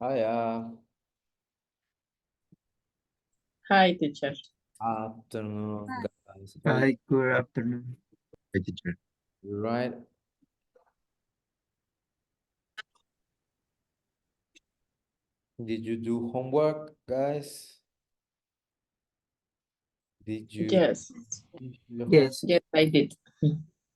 Hi, Hi, teacher. afternoon, guys. Hi, good afternoon. Hi, teacher. Right. Did you do homework, guys? Did you? Yes, finish your Yes. yes, I did.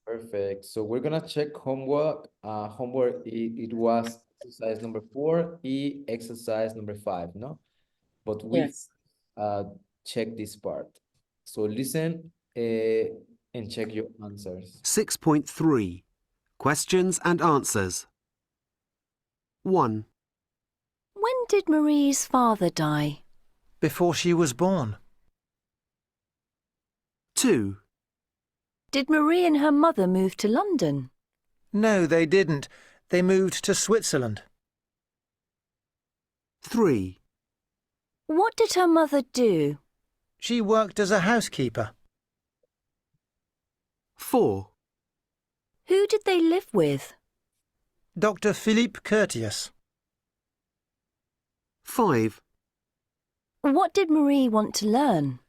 Perfect. So we're gonna check homework. It was exercise number 4, exercise number 5, no? But we Yes. check this part. So listen and check your answers. 6.3 Questions and Answers 1. When did Marie's father die? Before she was born. 2. Did Marie and her mother move to London? No, they didn't. They moved to Switzerland. 3. What did her mother do? She worked as a housekeeper. 4. Who did they live with? Dr. Philippe Curtius. 5. What did Marie want to learn?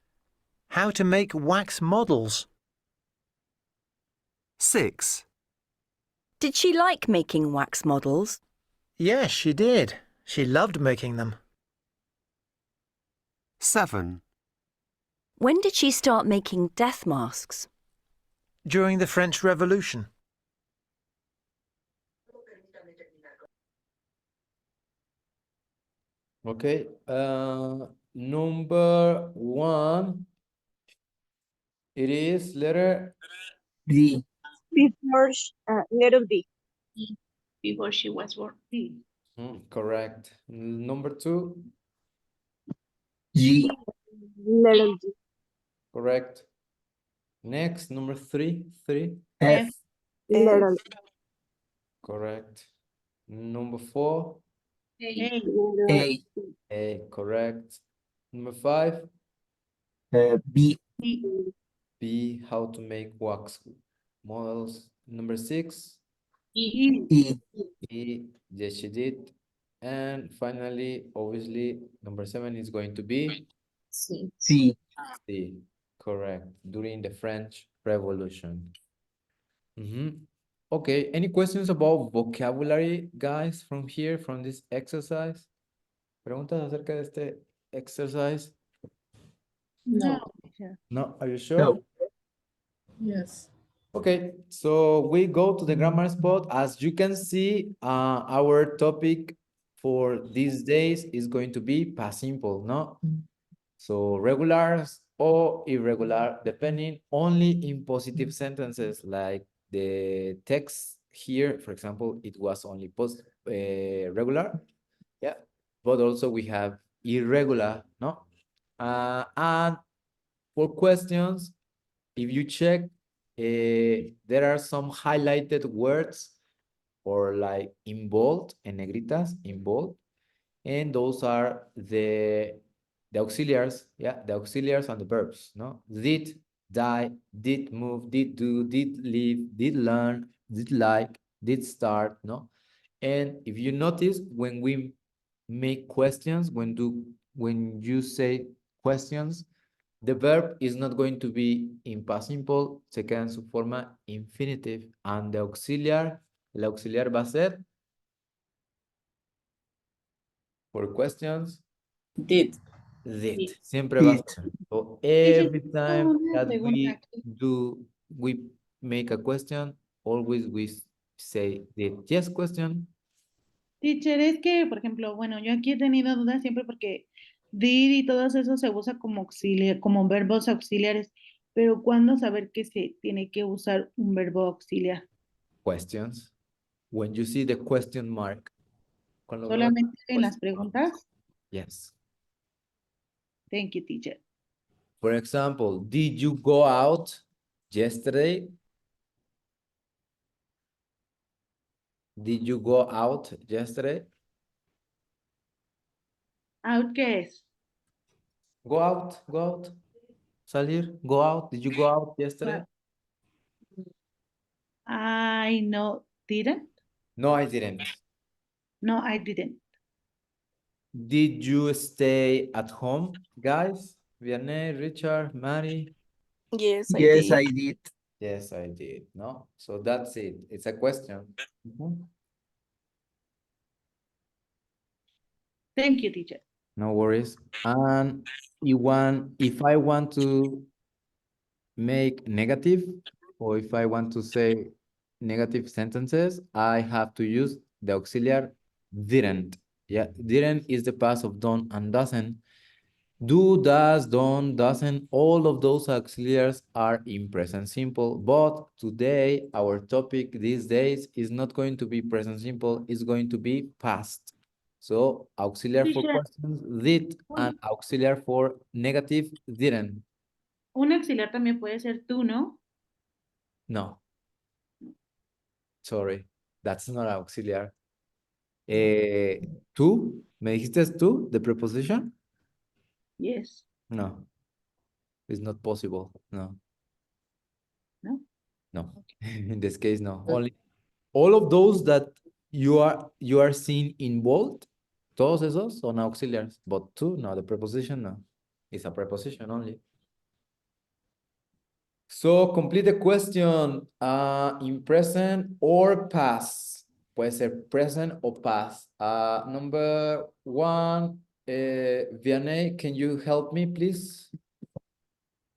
How to make wax models. 6. Did she like making wax models? Yes, she did. She loved making them. 7. When did she start making death masks? During the French Revolution. Okay. Number 1. It is letter D. Before letter B. Before she was born. correct. Number 2, G. Letter G. correct. Next, number 3, F. Letter correct. Number 4, A. A, correct. Number 5, B. B, how to make wax models. Number 6, E. E, yes, she did. And finally, obviously, number 7 is going to be Sí. C. C, correct, during the French Revolution. Okay, any questions about vocabulary, guys, from here, from this exercise? ¿Preguntas acerca de este exercise? No. No, are you sure? No. Yes. Okay, so we go to the grammar spot. As you can see, our topic for these days is going to be past simple, no? So regulars or irregular, depending only in positive sentences, like the text here, for example, it was only regular, yeah. But also we have irregular, no? And for questions, if you check, there are some highlighted words or like in bold, en negritas, in bold, and those are the auxiliaries, yeah, the auxiliaries and the verbs, no? Did, die, did move, did do, did live, did learn, did like, did start, no? And if you notice, when we make questions, when you say questions, the verb is not going to be in past simple, se queda en su forma infinitive, and the auxiliar, el auxiliar va a ser for questions, Did. did. Siempre va a Did. ser. So every Teacher, time una that pregunta. we make a question, always we say did. Yes, question. Teacher, es que, por ejemplo, bueno, yo aquí he tenido dudas siempre porque did y todos esos se usa como auxiliar, como verbos auxiliares, pero ¿cuándo saber que se tiene que usar un verbo auxiliar? Questions. When you see the question mark. Cuando vemos ¿Solamente en las question mark. preguntas? Yes. Thank you, teacher. For example, did you go out yesterday? Did you go out yesterday? ¿Out qué es? Go out, go out. Salir, go out. Did you go out yesterday? I no didn't. No, I didn't. No, I didn't. Did you stay at home, guys? Vianney, Richard, Mary? Yes, I Yes, did. I did. Yes, I did. No? So that's it. It's a question. Mhm. Thank you, teacher. No worries. And if I want to make negative, or if I want to say negative sentences, I have to use the auxiliary didn't. Yeah, didn't is the past of don't and doesn't. Do, does, don't, doesn't, all of those auxiliaries are in present simple, but today our topic these days is not going to be present simple, it's going to be past. So auxiliary for Teacher. questions, did, and auxiliary for negative, didn't. Un auxiliar también puede ser tú, ¿no? No. Sorry, that's not auxiliary. ¿Tú? ¿Me dijiste tú, the preposition? Yes. No. It's not possible, no. No? No, in this case, no. Only all of those that you are seeing in bold, todos esos son auxiliaries, but two, no, the preposition, no. It's a preposition only. So complete the question in present or past. Puede ser present or past. Number one, Vianney, can you help me, please?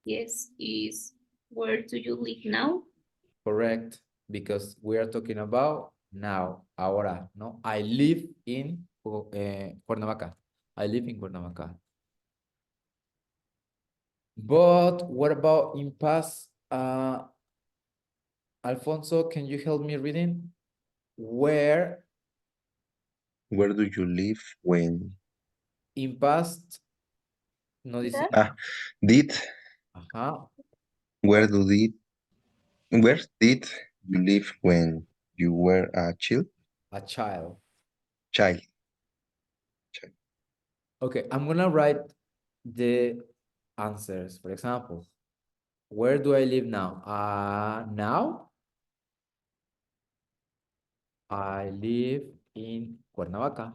Yes, is where do you live now? Correct, because we are talking about now, ahora, no? I live in Cuernavaca. I live in Cuernavaca. But what about in past? Alfonso, can you help me reading? Where Where do you live when? in past no dice. Did. Ajá. Where did you live when you were a child? A child. Child. Okay, I'm gonna write the answers. For example, where do I live now? Now I live in Cuernavaca.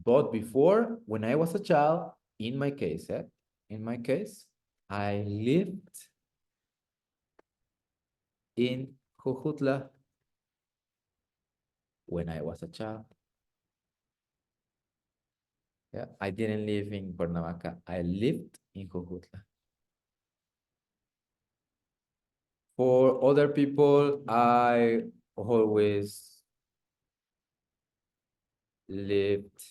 But before, when I was a child, in my case, I lived in Jojutla when I was a child. Yeah, I didn't live in Cuernavaca. I lived in Jojutla. For other people, I always lived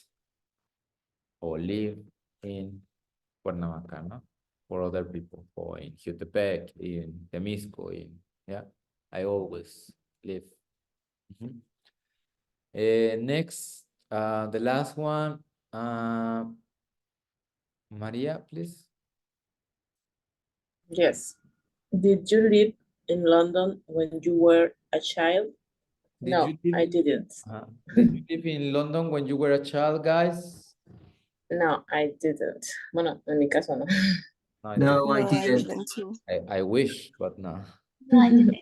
or live in Cuernavaca, no? For other people, or in Jutepec, in Temisco, yeah, I always live. Next, the last one, Maria, please. Yes. Did you live in London when you were a child? No, I didn't. Did you live in London when you were a child, guys? No, I didn't. Bueno, en mi caso no. No, I didn't. I wish, but no. No, I didn't.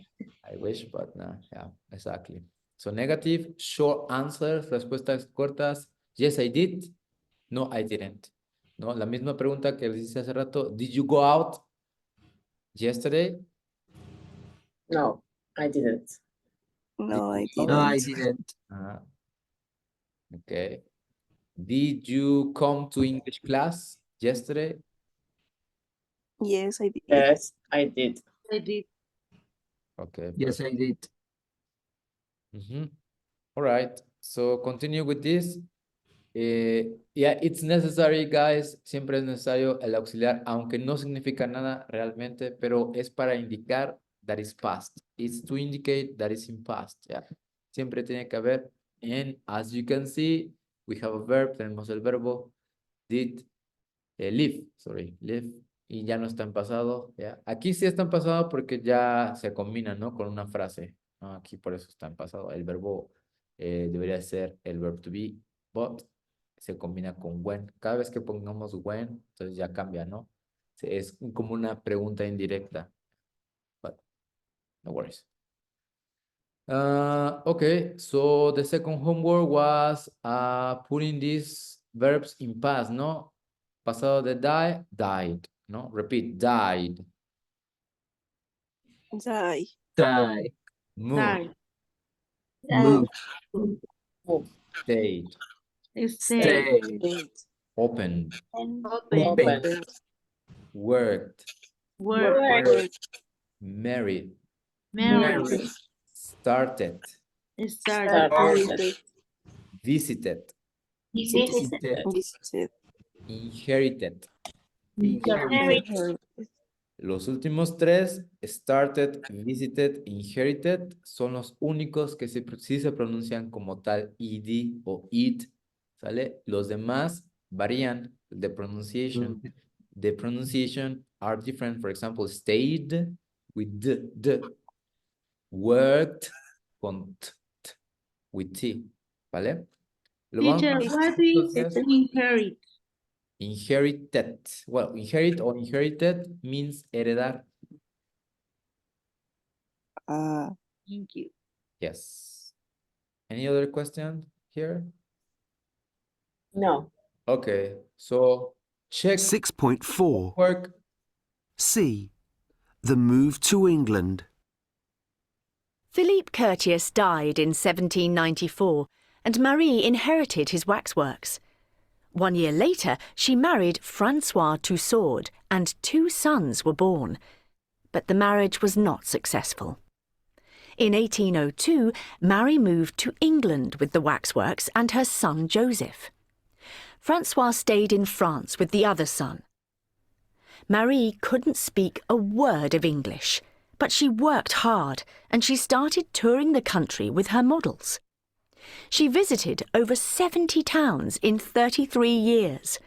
I wish, but no. Yeah, exactly. So negative, short answers, respuestas cortas. Yes, I did. No, I didn't. No, la misma pregunta que les hice hace rato. Did you go out yesterday? No, I didn't. No, I No, I didn't. didn't. Okay. Did you come to English class yesterday? Yes, I did. Yes, I did. I did. Okay. Yes, I did. All right. So continue with this. Yeah, it's necessary, guys. Siempre es necesario el auxiliar, aunque no significa nada realmente, pero es para indicar that is past. It's to indicate that is in past. Yeah. Siempre tiene que haber. And as you can see, we have a verb. Tenemos el verbo did live. Sorry, live. Y ya no está en pasado. Yeah. Aquí sí está en pasado porque ya se combina, ¿no? Con una frase. ¿No? Aquí por eso está en pasado. El verbo debería ser el verb to be, but se combina con when. Cada vez que pongamos when, entonces ya cambia, ¿no? Es como una pregunta indirecta. But no worries. Okay, so the second homework was putting these verbs in past, no? Pasado de die, died, no? Repeat, died, Die. Die. moved, Move. Move. stayed, Stay. Stay. opened, Open. Open. worked, Work. Work. married, Married. Marry. started, Start. Started. visited, Visited. Visited. inherited. Inherited. Los últimos tres, started, visited, inherited, son los únicos que sí se pronuncian como tal ed o it, ¿sale? Los demás varían de pronunciation. The pronunciation are different. For example, stayed with d, worked con t, with t, ¿vale? Lo vamos Teacher, a- what is entonces, inherit? inherited. Well, inherit or inherited means heredar. Thank you. Yes. Any other question here? No. Okay, so check 6.4. work. C. The move to England. Philippe Curtius died in 1794, and Marie inherited his waxworks. 1 year later, she married Francois Tussaud, and 2 sons were born. But the marriage was not successful. In 1802, Marie moved to England with the waxworks and her son Joseph. Francois stayed in France with the other son. Marie couldn't speak a word of English, but she worked hard and she started touring the country with her models. She visited over 70 towns in 33 years.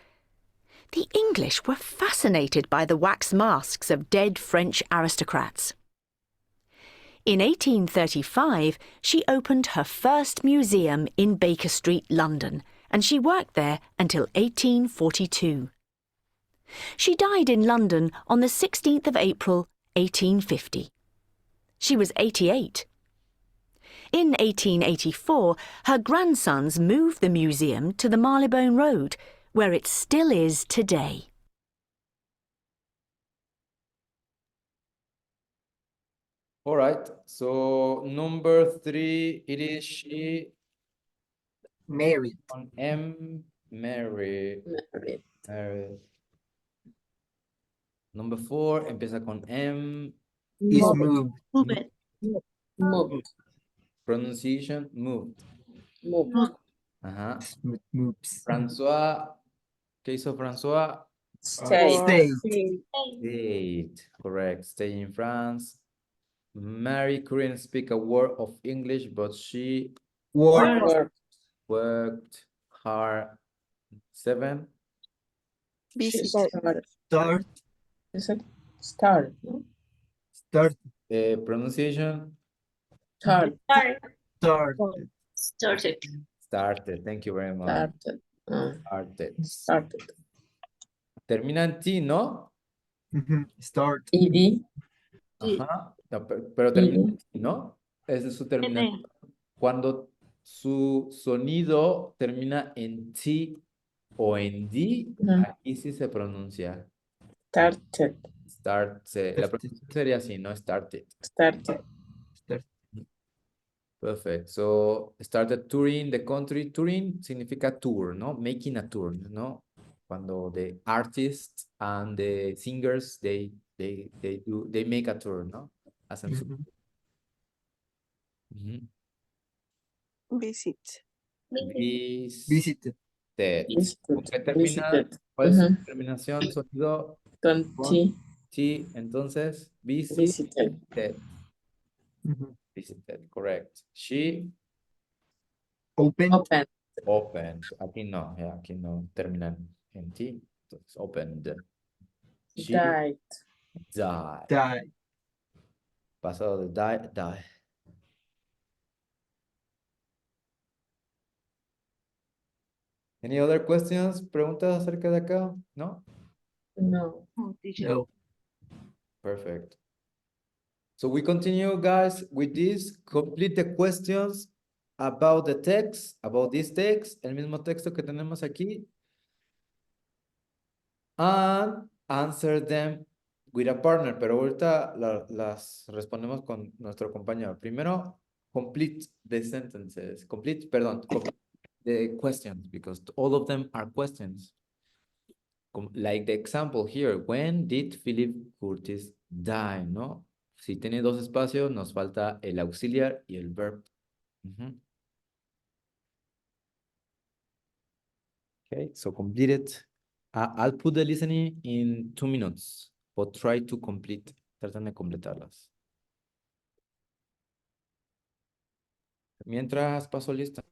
The English were fascinated by the wax masks of dead French aristocrats. In 1835, she opened her first museum in Baker Street, London, and she worked there until 1842. She died in London on the 16th of April, 1850. She was 88. In 1884, her grandsons moved the museum to the Marylebone Road, where it still is today. All right, so number 3, it is she Married. on M, Mary. Married. Married. Number 4 empieza con M, Is Moved. moved. Move it. Moved. pronunciation, moved. Moved. Ajá. Moves. François, ¿qué hizo François? Stayed. Stayed. Stayed, correct, stay in France. Mary couldn't speak a word of English, but she Work. Worked. worked hard. 7, She Visit. started. Start. Is it? Start. No? Start. pronunciation, Start. Start. Started. started, thank you very much. Started. Started. Started. Termina en T, ¿no? Start. Ed. Ajá, no, pero termina Ed. en T, ¿no? Ese es su terminación. Cuando su sonido termina en T o en D, aquí sí se pronuncia. Started. Start, la pronunciación sería así, ¿no? Started. Started. Perfect. So, started touring the country. Touring significa tour, ¿no? Making a tour, ¿no? Cuando the artists and the singers, they make a tour, ¿no? Hacen su... Ujú. Visit. Visited. ¿Con qué termina? Visited. ¿Cuál es su terminación? Sonido Con T. T, entonces, Visited. visited, correct. She Open. Open. opened. Aquí no, aquí no terminan en T. Entonces, opened. She Died. died. Die. Pasado de die, die. Any other questions? ¿Preguntas acerca de acá? ¿No? No. Oh, teacher. No. Perfect. So we continue, guys, with this. Complete the questions about the text, about this text, el mismo texto que tenemos aquí. And answer them with a partner. Pero ahorita las respondemos con nuestro compañero. Primero, complete the sentences. Complete the questions, because all of them are questions. Like the example here, when did Philip Curtis die, no? Si tiene dos espacios, nos falta el auxiliar y el verb. Okay, so complete it. I'll put the listening in 2 minutes, but try to complete. Tratan de completarlas. Mientras paso lista.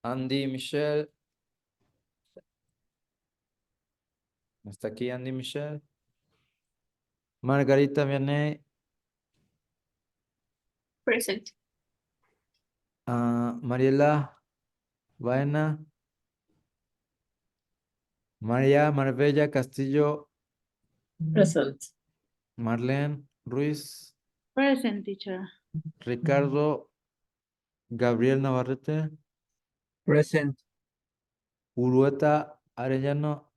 Andy, Michelle. ¿Está aquí Andy, Michelle? Margarita, Vianney. Present. Mariela, Vaina. María, Marbella, Castillo. Present. Marlene, Ruiz. Present, teacher. Ricardo, Gabriel Navarrete. Present. Urueta, Arellano.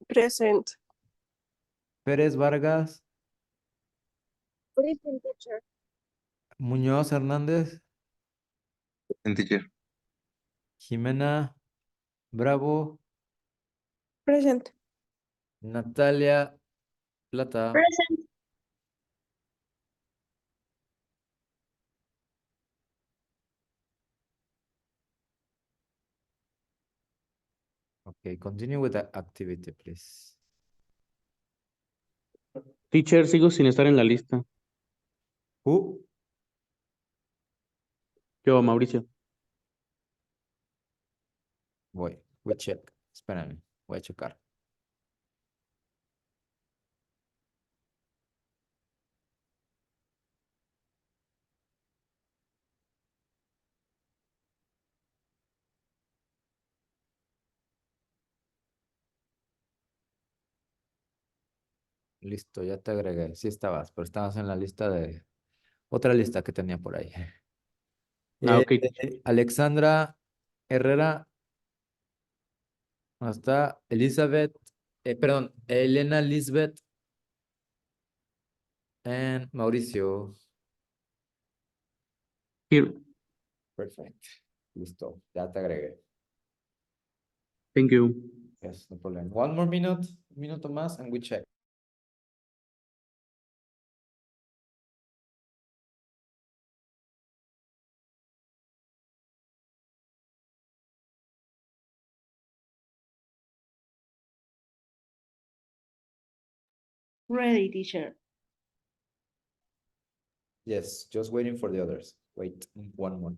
Present. Pérez Vargas. Present, teacher. Muñoz Hernández. And teacher. Jimena Bravo. Present. Natalia Plata. Present. Okay, continue with the activity, please. Teacher, sigo sin estar en la lista. Who? Yo, Mauricio. Voy a check. Espérame, voy a checar. Listo, ya te agregué. Sí estabas, pero estabas en la lista de... Otra lista que tenía por ahí. Ok. Alexandra Herrera. Hasta Elizabeth. Perdón, Elena Lisbeth. And Mauricio. Here. Perfect. Listo, ya te agregué. Thank you. Yes, no problem. One more minute, un minuto más, and we check. Ready, teacher. Yes, just waiting for the others. Wait, one more.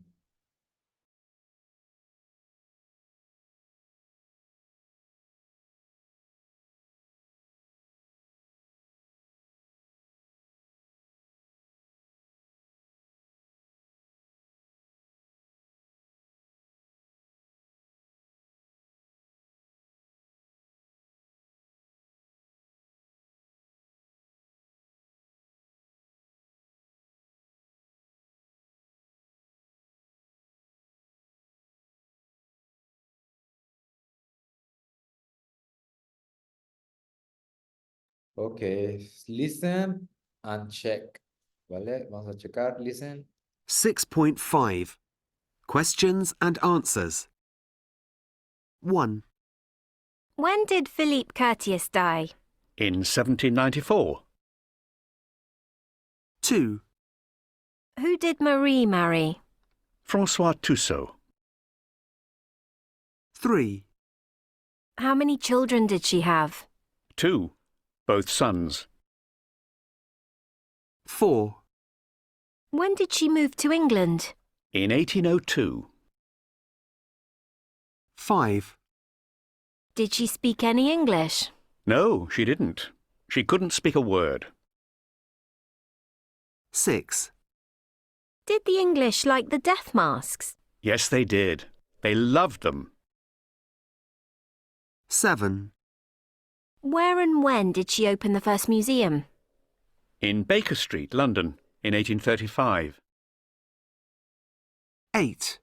Okay, listen and check. ¿Vale? Vamos a checar. Listen. 6.5 Questions and Answers. 1, When did Philippe Curtius die? In 1794. 2, Who did Marie marry? Francois Tussaud. 3, How many children did she have? 2. Both sons. 4, When did she move to England? In 1802. 5, Did she speak any English? No, she didn't. She couldn't speak a word. 6, Did the English like the death masks? Yes, they did. They loved them. 7, Where and when did she open the first museum? In Baker Street, London, in 1835. 8,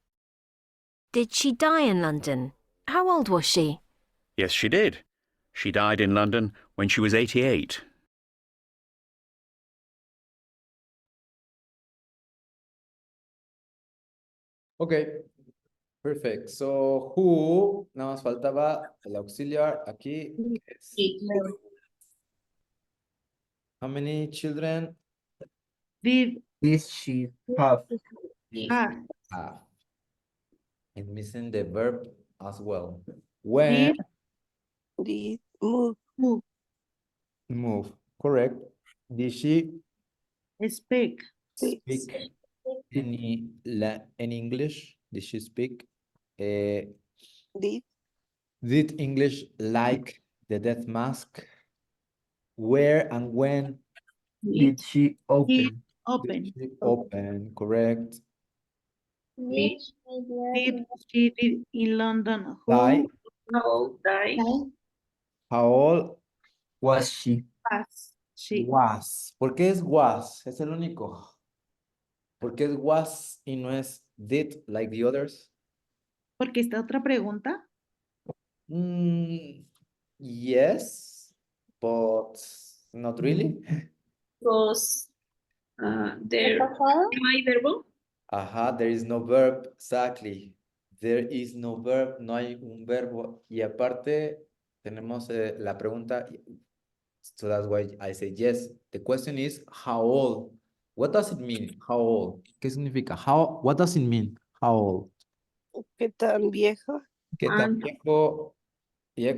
Did she die in London? How old was she? Yes, she did. She died in London when she was 88. Okay, perfect. So, who, nada más faltaba el auxiliar aquí. que es- How many children Did Did she have? have? have? And missing the verb as well. When Did move. Move. move, correct. Did she Speak. speak any English? Did she speak? Did Did English like the death mask? Where and when Did she He open? open. did she open? Correct. Did Did she did in London? Die. Who how die? How old Was she? was she? was? ¿Por qué es was? Es el único. ¿Por qué es was y no es did like the others? Porque esta otra pregunta. Yes, but not really. Because there my verbo. Ajá, there is no verb, exactly. There is no verb, no hay un verbo. Y aparte, tenemos la pregunta, so that's why I say yes. The question is, how old? What does it mean? How old? ¿Qué significa? What does it mean? How old? ¿Qué tan vieja? ¿Qué tan viejo?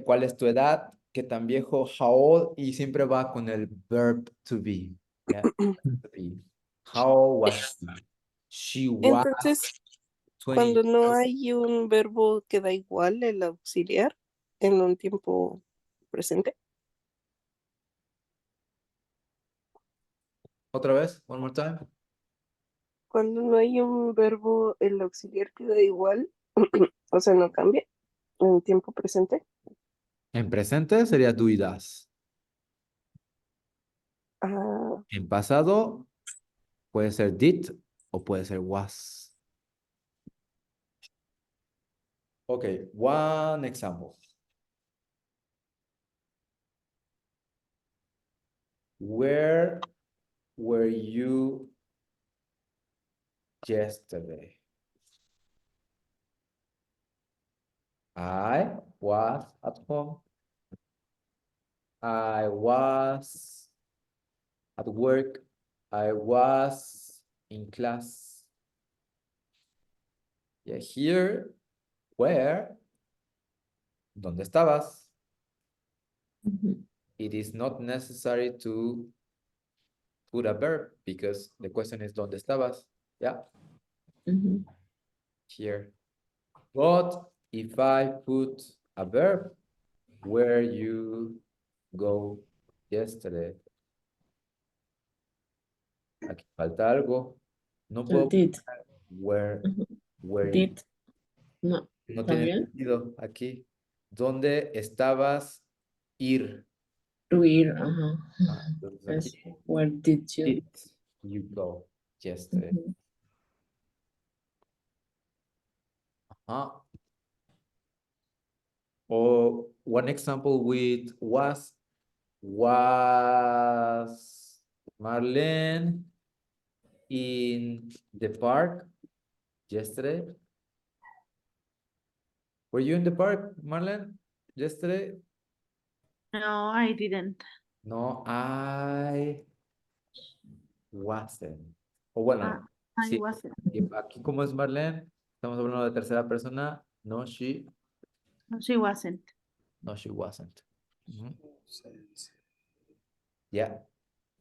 ¿Cuál es tu edad? ¿Qué tan viejo? How old? Y siempre va con el verb to be. Yeah, to be. How old was she? She was Entonces, 20. cuando no hay un verbo que da igual el auxiliar en un tiempo presente. Otra vez, one more time. Cuando no hay un verbo, el auxiliar queda igual, o sea, no cambia en tiempo presente. En presente sería do y das. Ah, En pasado puede ser did o puede ser was. Okay, one example. Where were you yesterday? I was at home. I was at work. I was in class. Yeah, here, where, ¿dónde estabas? It is not necessary to put a verb because the question is ¿dónde estabas? Yeah, here. But if I put a verb, where you go yesterday. Aquí falta algo. No puedo Did. poner where Did. No. no tiene ¿También? sentido aquí. ¿Dónde estabas ir? To ir, ajá. Entonces Es, aquí, where did you? did you go yesterday? Ajá. Or one example with was Marlene in the park yesterday? Were you in the park, Marlene, yesterday? No, I didn't. No, I wasn't. O bueno, I sí, wasn't. aquí como es Marlene, estamos hablando de tercera persona. No, she. No, she wasn't. No, she wasn't. Yeah.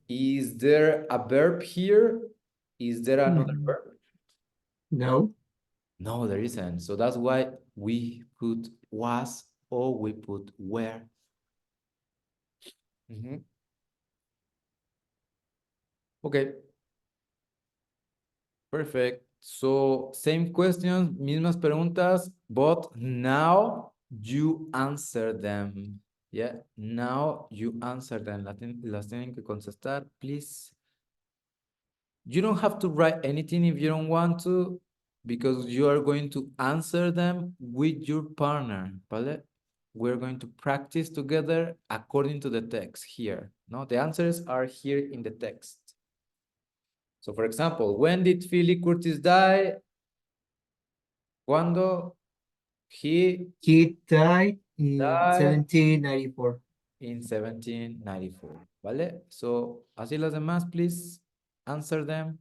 Is there a verb here? Is there another verb? No. No, there isn't. So that's why we put was or we put were. Okay. Perfect. So, same questions, mismas preguntas, but now you answer them. Yeah, now you answer them. Las tienen que contestar, please. You don't have to write anything if you don't want to, because you are going to answer them with your partner, ¿vale? We're going to practice together according to the text here. No, the answers are here in the text. So, for example, when did Philip Curtis die? Cuando he died in died 1794. in 1794, ¿vale? So, así las demás, please answer them.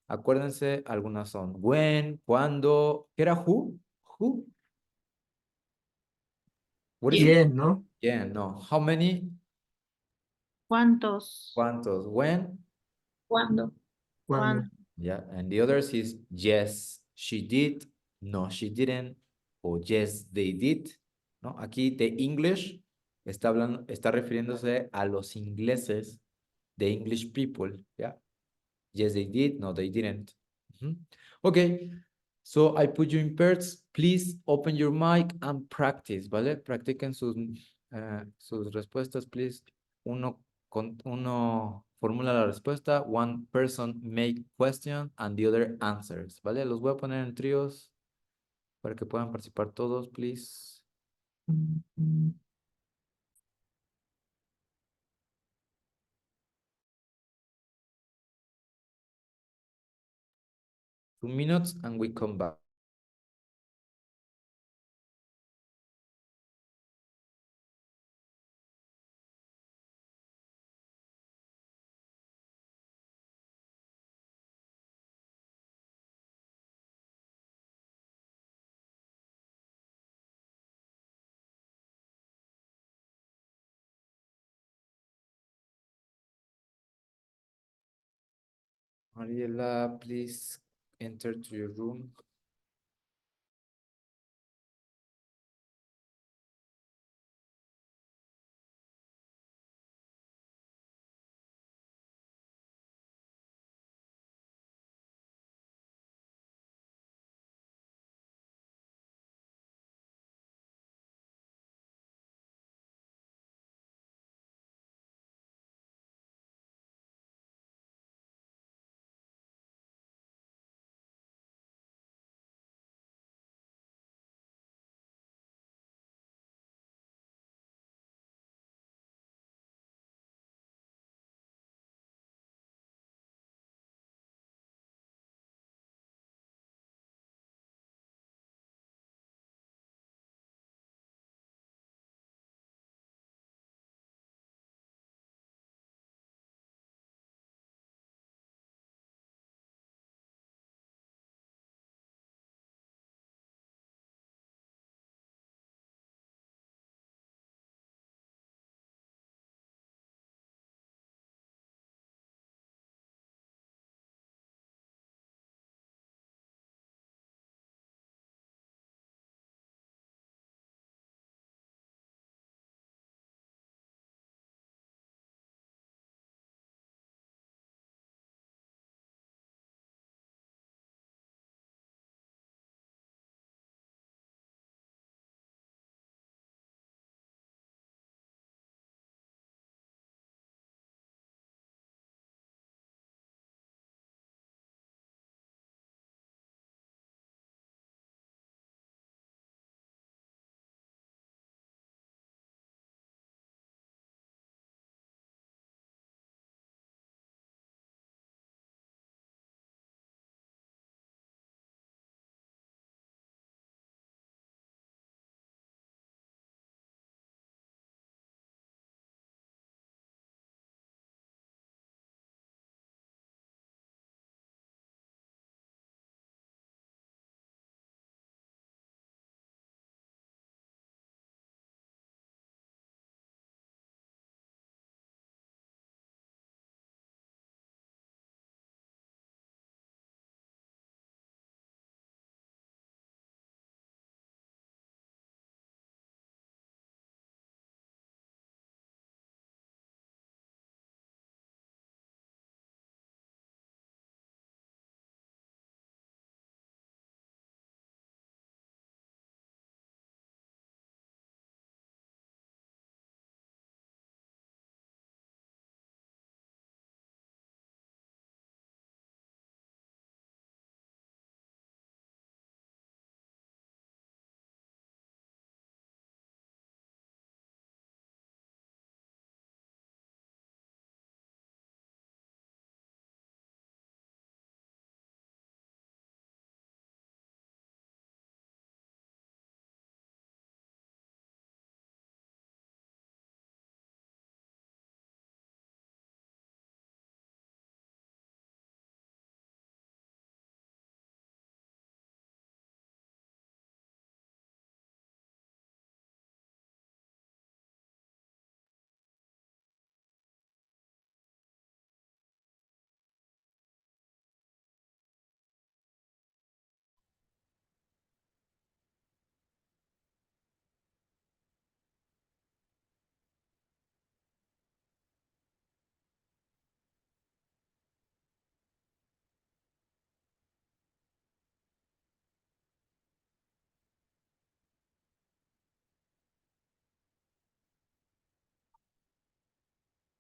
Acuérdense, algunas son when, cuando, ¿qué era who? Who? What is it? Yeah, no? Yeah, no. How many? ¿Cuántos? ¿Cuántos? When? ¿Cuándo? Cuando. Yeah, and the others is yes, she did, no, she didn't, o yes, they did, ¿no? Aquí the English está hablando, está refiriéndose a los ingleses, the English people, yeah. Yes, they did, no, they didn't. Okay, so I put you in pairs. Please open your mic and practice, ¿vale? Practiquen sus respuestas, please. Uno formula la respuesta, one person make question and the other answers, ¿vale? Los voy a poner en tríos para que puedan participar todos, please. 2 minutes and we come back. Mariela, please enter to your room.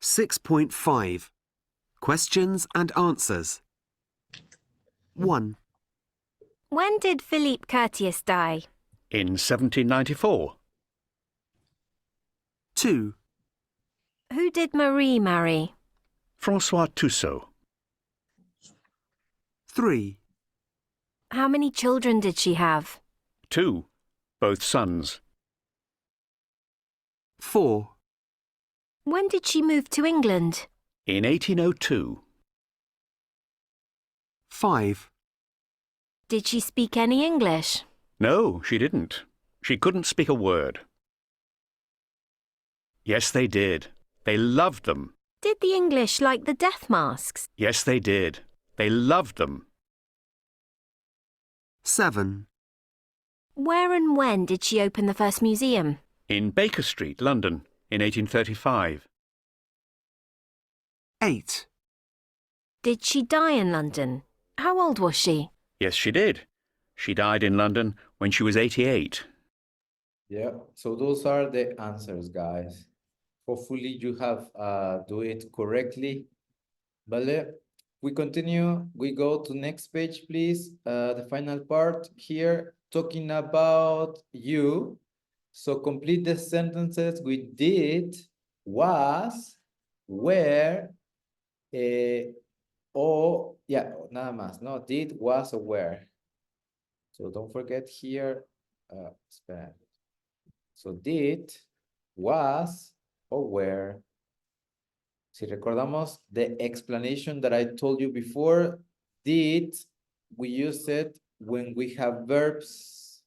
6.5 Questions and answers. 1, When did Philippe Curtius die? In 1794. 2, Who did Marie marry? Francois Tussaud. 3, How many children did she have? 2. Both sons. 4, When did she move to England? In 1802. 5, Did she speak any English? No, she didn't. She couldn't speak a word. Yes, they did. They loved them. Did the English like the death masks? Yes, they did. They loved them. 7, Where and when did she open the first museum? In Baker Street, London, in 1835. 8, Did she die in London? How old was she? Yes, she did. She died in London when she was 88. Yeah, so those are the answers, guys. Hopefully you have do it correctly. Vale, we continue. We go to next page, please. The final part here, talking about you. So complete the sentences with did, was, were, o, yeah, nada más, no, did, was, or were. So don't forget here, espera. So did, was, or were. Si recordamos the explanation that I told you before, did, we use it when we have verbs.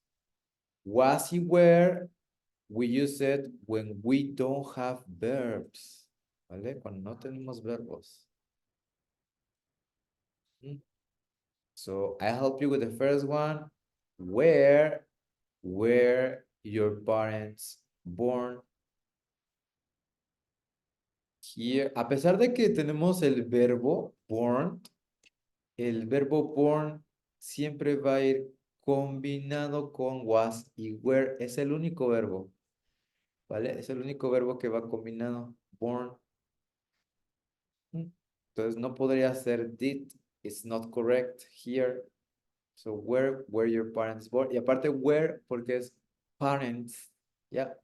Was y were, we use it when we don't have verbs. ¿Vale? Cuando no tenemos verbos. So I help you with the first one. Where were your parents born? Here, a pesar de que tenemos el verbo born, el verbo born siempre va a ir combinado con was y were. Es el único verbo. ¿Vale? Es el único verbo que va combinado. Born. Entonces no podría ser did. It's not correct here. So where were your parents born? Y aparte where porque es parents. Yeah.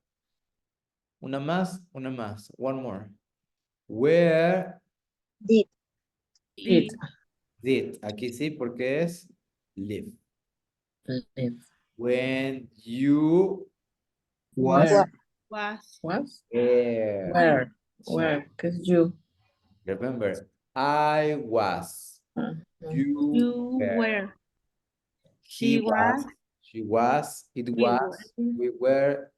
Una más, una más. One more. Where Did. Did. did. Aquí sí porque es live. Live. When you Was. Was. Was. were. Where? Because you. Remember, I was. You were. Were. He She was. was. She was. It We was. were. We were.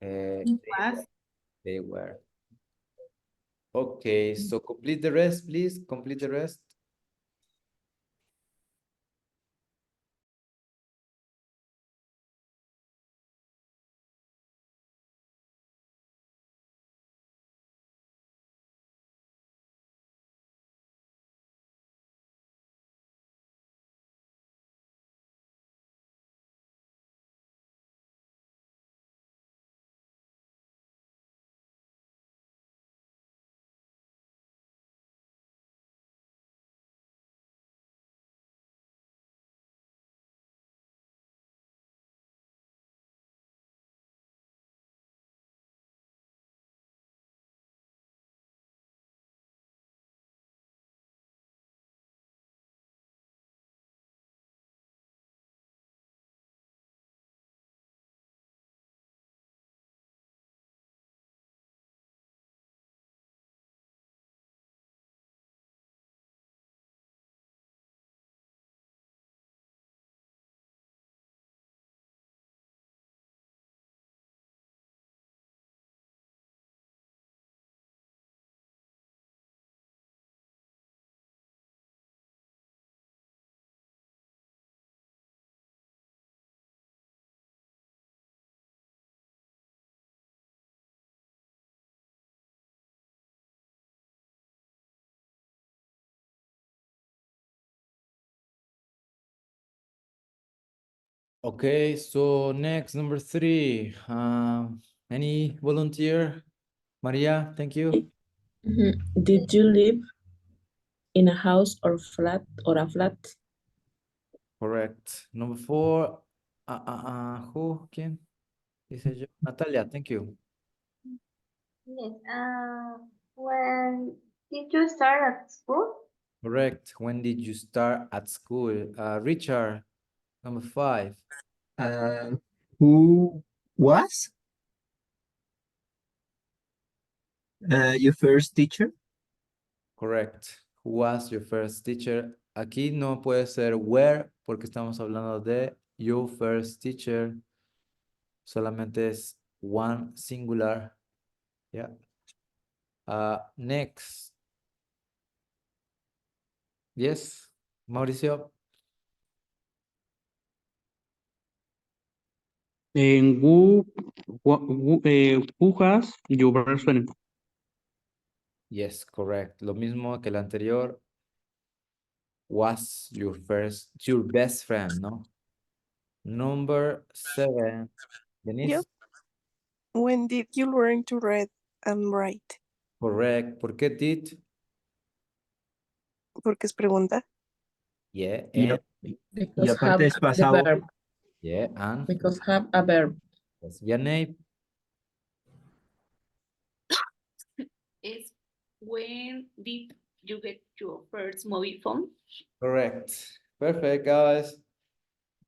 He was. They were. Okay, so complete the rest, please. Complete the rest. Okay, so next, number 3. Any volunteer? Maria, thank you. Did you live in a house or a flat? Correct. Number 4, who? ¿Quién? Dice yo. Natalia, thank you. Yes. When did you start at school? Correct. When did you start at school? Richard, number 5. Who was your first teacher? Correct. Who was your first teacher? Aquí no puede ser where porque estamos hablando de your first teacher. Solamente es one singular. Yeah. Next. Yes, Mauricio. Who has your best friend? Yes, correct. Lo mismo que el anterior. Was your best friend, no? Number 7. Denise. Yep. When did you learn to read and write? Correct. ¿Por qué did? Porque es pregunta. Yeah, Yep. and Because aparte have es the pasado. verb. yeah, and Because have a verb. yes. Vianney. Is when did you get your first mobile phone? Correct. Perfect, guys.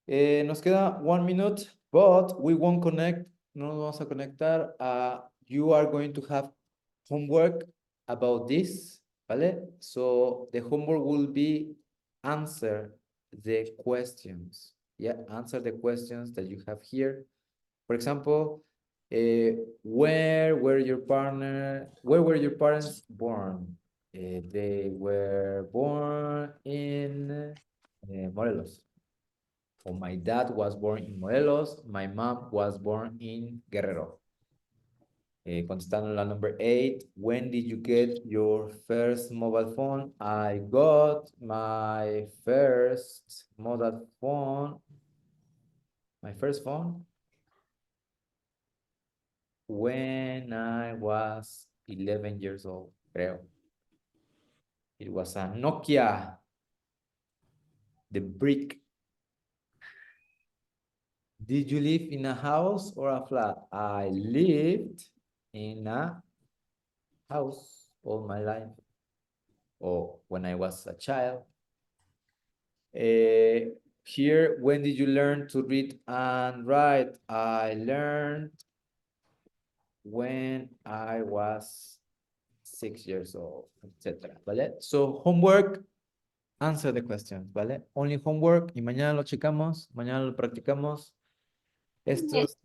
Nos queda 1 minute, but we won't connect. No nos vamos a conectar. You are going to have homework about this, ¿vale? So the homework will be answer the questions. Yeah, answer the questions that you have here. For example, where were your parents born? They were born in Morelos. Oh, my dad was born in Morelos. My mom was born in Guerrero. Contestando la number 8, when did you get your first mobile phone? I got my first mobile phone. My first phone when I was 11 years old, creo. It was a Nokia, the brick. Did you live in a house or a flat? I lived in a house all my life, or when I was a child. Here, when did you learn to read and write? I learned when I was 6 years old, etc. ¿Vale? So, homework, answer the questions, ¿vale? Only homework, y mañana lo checamos, mañana lo practicamos. Estos